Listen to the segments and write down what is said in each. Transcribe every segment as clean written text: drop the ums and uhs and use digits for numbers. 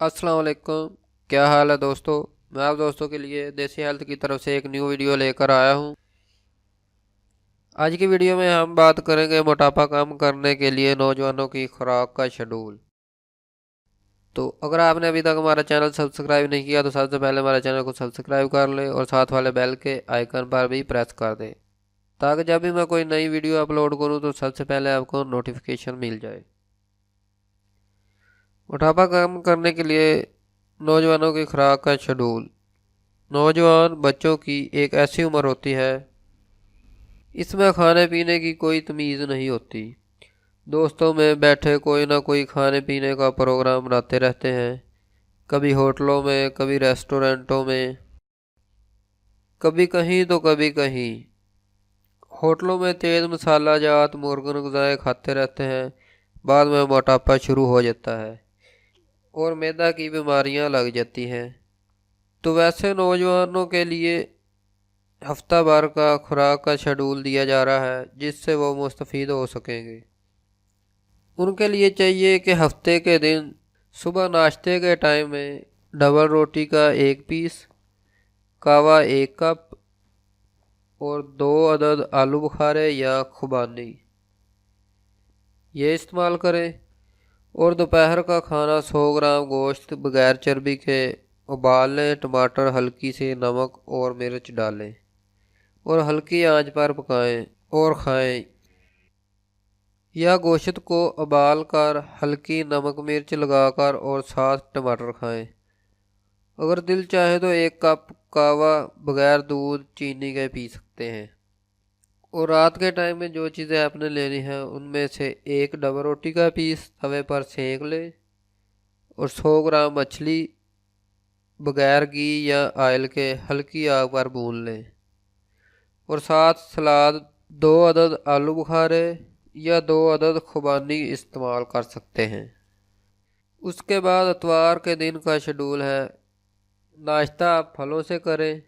अस्सलाम वालेकुम। क्या हाल है दोस्तों। मैं आप दोस्तों के लिए देसी हेल्थ की तरफ से एक न्यू वीडियो लेकर आया हूँ। आज की वीडियो में हम बात करेंगे मोटापा कम करने के लिए नौजवानों की खुराक का शेड्यूल। तो अगर आपने अभी तक हमारा चैनल सब्सक्राइब नहीं किया तो सबसे पहले हमारे चैनल को सब्सक्राइब कर लें और साथ वाले बेल के आइकन पर भी प्रेस कर दें, ताकि जब भी मैं कोई नई वीडियो अपलोड करूँ तो सबसे पहले आपको नोटिफिकेशन मिल जाए। मोटापा कम करने के लिए नौजवानों की खुराक का शेड्यूल। नौजवान बच्चों की एक ऐसी उम्र होती है, इसमें खाने पीने की कोई तमीज़ नहीं होती। दोस्तों में बैठे कोई ना कोई खाने पीने का प्रोग्राम बनाते रहते हैं। कभी होटलों में, कभी रेस्टोरेंटों में, कभी कहीं तो कभी कहीं। होटलों में तेज़ मसाला जात मुर्गन ग़िज़ाएँ खाते रहते हैं। बाद में मोटापा शुरू हो जाता है और मैदा की बीमारियां लग जाती हैं। तो वैसे नौजवानों के लिए हफ्ता भर का खुराक का शेड्यूल दिया जा रहा है, जिससे वो मुस्तफ़ीद हो सकेंगे। उनके लिए चाहिए कि हफ्ते के दिन सुबह नाश्ते के टाइम में डबल रोटी का एक पीस, कहवा एक कप और 2 अदद आलू बुखारे या खुबानी ये इस्तेमाल करें। और दोपहर का खाना 100 ग्राम गोश्त बगैर चर्बी के उबाल लें। टमाटर हल्की सी नमक और मिर्च डालें और हल्की आंच पर पकाएं और खाएं, या गोश्त को उबाल कर हल्की नमक मिर्च लगाकर और साथ टमाटर खाएं। अगर दिल चाहे तो एक कप कहवा बगैर दूध चीनी के पी सकते हैं। और रात के टाइम में जो चीज़ें आपने लेनी है उनमें से एक डबल रोटी का पीस तवे पर सेक लें और 100 ग्राम मछली बगैर घी या ऑयल के हल्की आग पर भून लें और साथ सलाद 2 अदद आलू बुखारे या 2 अदद खुबानी इस्तेमाल कर सकते हैं। उसके बाद इतवार के दिन का शेड्यूल है। नाश्ता आप फलों से करें।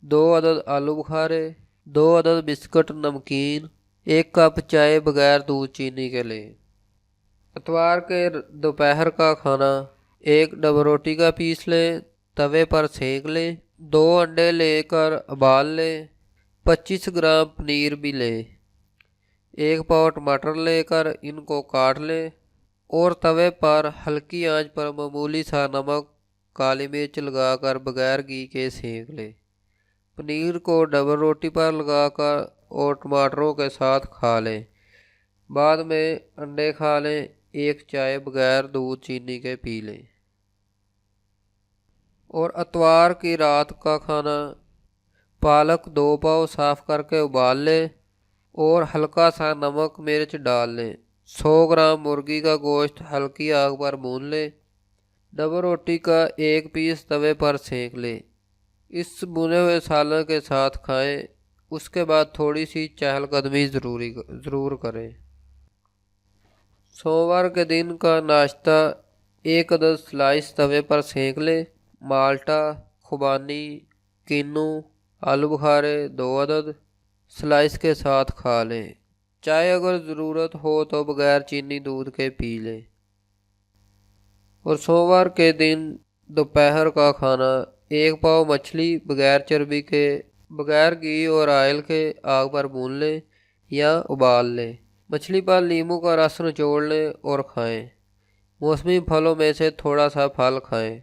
2 अदद आलू बुखारे, 2 अदद बिस्कुट नमकीन, 1 कप चाय बगैर दूध चीनी के लें। इतवार के दोपहर का खाना एक डबल रोटी का पीस लें, तवे पर सेक लें। 2 अंडे लेकर उबाल लें। 25 ग्राम पनीर भी लें। 1 पाव टमाटर लेकर इनको काट लें और तवे पर हल्की आंच पर मामूली सा नमक काली मिर्च लगाकर बगैर घी के सेक लें। पनीर को डबल रोटी पर लगाकर और टमाटरों के साथ खा लें। बाद में अंडे खा लें। एक चाय बगैर दूध चीनी के पी लें। और इतवार की रात का खाना पालक 2 पाव साफ़ करके उबाल लें और हल्का सा नमक मिर्च डाल लें। 100 ग्राम मुर्गी का गोश्त हल्की आग पर भून लें। डबल रोटी का एक पीस तवे पर सेक लें। इस भुने हुए सालन के साथ खाएं। उसके बाद थोड़ी सी चहलकदमी ज़रूर करें। सोमवार के दिन का नाश्ता 1 अदद स्लाइस तवे पर सेक लें। माल्टा, खुबानी, किन्नू, आलू बुखारे 2 अदद स्लाइस के साथ खा लें। चाय अगर ज़रूरत हो तो बगैर चीनी दूध के पी लें। और सोमवार के दिन दोपहर का खाना 1 पाव मछली बगैर चर्बी के, बगैर घी और ऑयल के आग पर भून लें या उबाल लें। मछली पर नींबू का रस निचोड़ लें और खाएं। मौसमी फलों में से थोड़ा सा फल खाएं।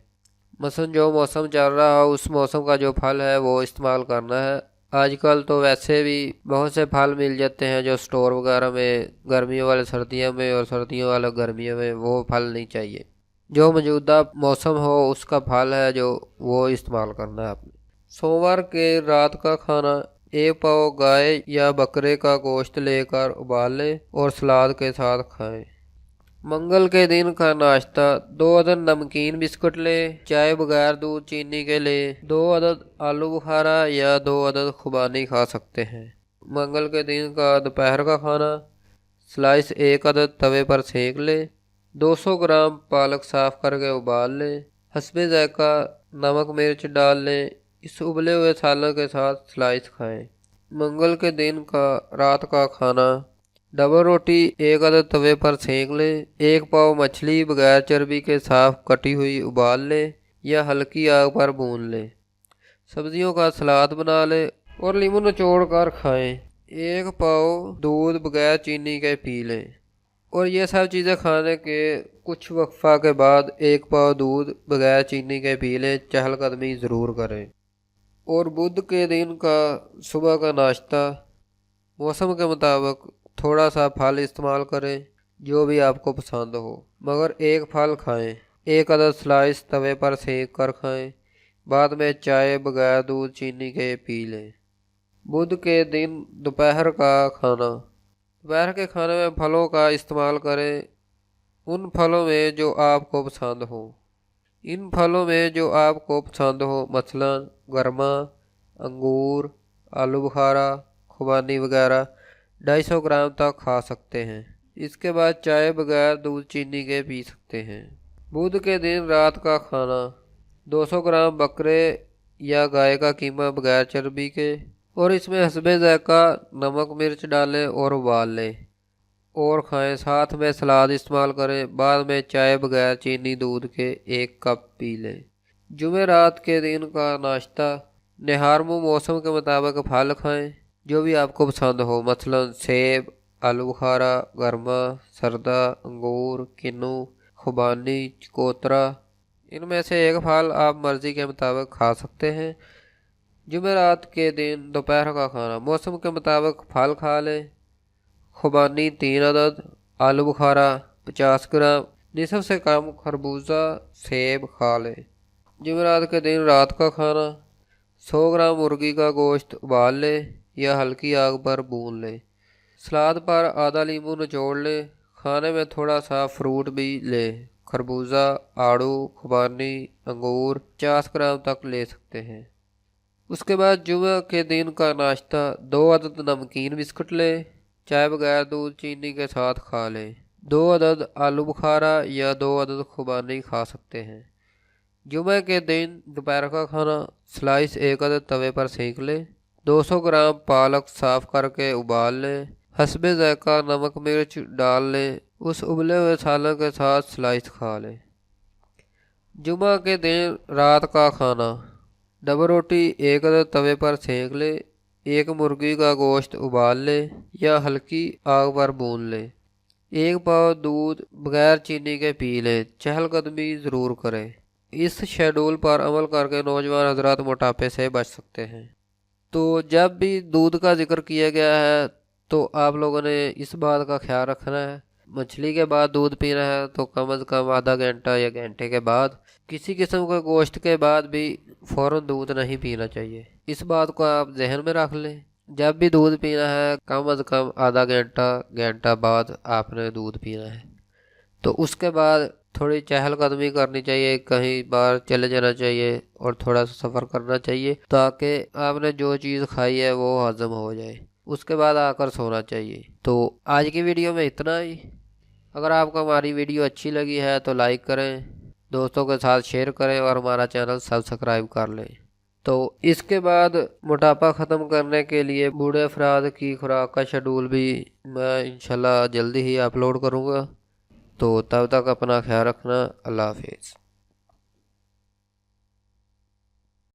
मसलन जो मौसम चल रहा हो उस मौसम का जो फल है वो इस्तेमाल करना है। आजकल तो वैसे भी बहुत से फल मिल जाते हैं जो स्टोर वगैरह में, गर्मियों वाले सर्दियों में और सर्दियों वाले गर्मियों में। वो फल नहीं चाहिए। जो मौजूदा मौसम हो उसका फल है जो वो इस्तेमाल करना है आपने। सोमवार के रात का खाना 1 पाव गाय या बकरे का गोश्त लेकर उबाल लें और सलाद के साथ खाएं। मंगल के दिन का नाश्ता 2 अदद नमकीन बिस्कुट लें। चाय बगैर दूध चीनी के लें। 2 अदद आलू बुखारा या 2 अदद खुबानी खा सकते हैं। मंगल के दिन का दोपहर का खाना स्लाइस 1 अदद तवे पर सेक लें। 200 ग्राम पालक साफ़ करके उबाल लें। हस्बे ज़ायक़ा नमक मिर्च डाल लें। इस उबले हुए सालन के साथ स्लाइस खाएं। मंगल के दिन का रात का खाना डबल रोटी 1 अदद तवे पर सेंक लें। 1 पाव मछली बगैर चर्बी के साफ कटी हुई उबाल लें या हल्की आग पर भून लें। सब्जियों का सलाद बना लें और नींबू निचोड़ कर खाएँ। 1 पाव दूध बगैर चीनी के पी लें। और ये सब चीज़ें खाने के कुछ वक्फा के बाद 1 पाव दूध बगैर चीनी के पी लें। चहलकदमी ज़रूर करें। और बुध के दिन का सुबह का नाश्ता मौसम के मुताबिक थोड़ा सा फल इस्तेमाल करें, जो भी आपको पसंद हो, मगर 1 फल खाएं। 1 अदद स्लाइस तवे पर सेक कर खाएं। बाद में चाय बगैर दूध चीनी के पी लें। बुध के दिन दोपहर का खाना। दोपहर के खाने में फलों का इस्तेमाल करें, उन फलों में जो आपको पसंद हो। इन फलों में जो आपको पसंद हो मसलन गर्मा, अंगूर, आलू बुखारा, खुबानी वगैरह 250 ग्राम तक खा सकते हैं। इसके बाद चाय बगैर दूध चीनी के पी सकते हैं। बुध के दिन रात का खाना 200 ग्राम बकरे या गाय का कीमा बगैर चर्बी के, और इसमें हस्बे ज़ायक़ा नमक मिर्च डालें और उबाल लें और खाएं। साथ में सलाद इस्तेमाल करें। बाद में चाय बगैर चीनी दूध के 1 कप पी लें। जुमेरात के दिन का नाश्ता निहार मुँह मौसम के मुताबिक फल खाएं, जो भी आपको पसंद हो मसलन सेब, आलू बुखारा, गर्मा, सरदा, अंगूर, किन्नू, खुबानी, चकोतरा। इनमें से 1 फल आप मर्ज़ी के मुताबिक खा सकते हैं। जुमेरात के दिन दोपहर का खाना मौसम के मुताबिक फल खा लें। खुबानी 3 अदद, आलू बुखारा 50 ग्राम, निसफ से कम खरबूजा सेब खा लें। जुमेरात के दिन रात का खाना 100 ग्राम मुर्गी का गोश्त उबाल लें या हल्की आग पर भून लें। सलाद पर आधा नींबू निचोड़ लें। खाने में थोड़ा सा फ्रूट भी लें। खरबूजा, आड़ू, खुबानी, अंगूर 50 ग्राम तक ले सकते हैं। उसके बाद जुमे के दिन का नाश्ता 2 अदद नमकीन बिस्कुट लें। चाय बगैर दूध चीनी के साथ खा लें। 2 अदद आलू बुखारा या 2 अदद खुबानी खा सकते हैं। जुमे के दिन दोपहर का खाना स्लाइस 1 अदद तवे पर सेंक लें। 200 ग्राम पालक साफ करके उबाल लें। हस्बे ज़ायक़ा नमक मिर्च डाल लें। उस उबले हुए सालन के साथ स्लाइस खा लें। जुमा के दिन रात का खाना डबल रोटी 1 अदद तवे पर सेंक लें। 1 मुर्गी का गोश्त उबाल लें या हल्की आग पर भून लें। 1 पाव दूध बगैर चीनी के पी लें। चहलकदमी ज़रूर करें। इस शेड्यूल पर अमल करके नौजवान हजरात मोटापे से बच सकते हैं। तो जब भी दूध का जिक्र किया गया है तो आप लोगों ने इस बात का ख्याल रखना है, मछली के बाद दूध पीना है तो कम से कम आधा घंटा या घंटे के बाद। किसी किस्म के गोश्त के बाद भी फ़ौरन दूध नहीं पीना चाहिए। इस बात को आप जहन में रख लें। जब भी दूध पीना है कम से कम आधा घंटा बाद आपने दूध पीना है। तो उसके बाद थोड़ी चहलकदमी करनी चाहिए, कहीं बाहर चले जाना चाहिए और थोड़ा सा सफ़र करना चाहिए ताकि आपने जो चीज़ खाई है वो हजम हो जाए। उसके बाद आकर सोना चाहिए। तो आज की वीडियो में इतना ही। अगर आपको हमारी वीडियो अच्छी लगी है तो लाइक करें, दोस्तों के साथ शेयर करें और हमारा चैनल सब्सक्राइब कर लें। तो इसके बाद मोटापा ख़त्म करने के लिए बूढ़े अफराद की खुराक का शेड्यूल भी मैं इंशाल्लाह जल्दी ही अपलोड करूँगा। तो तब तक अपना ख्याल रखना। अल्लाह हाफिज़।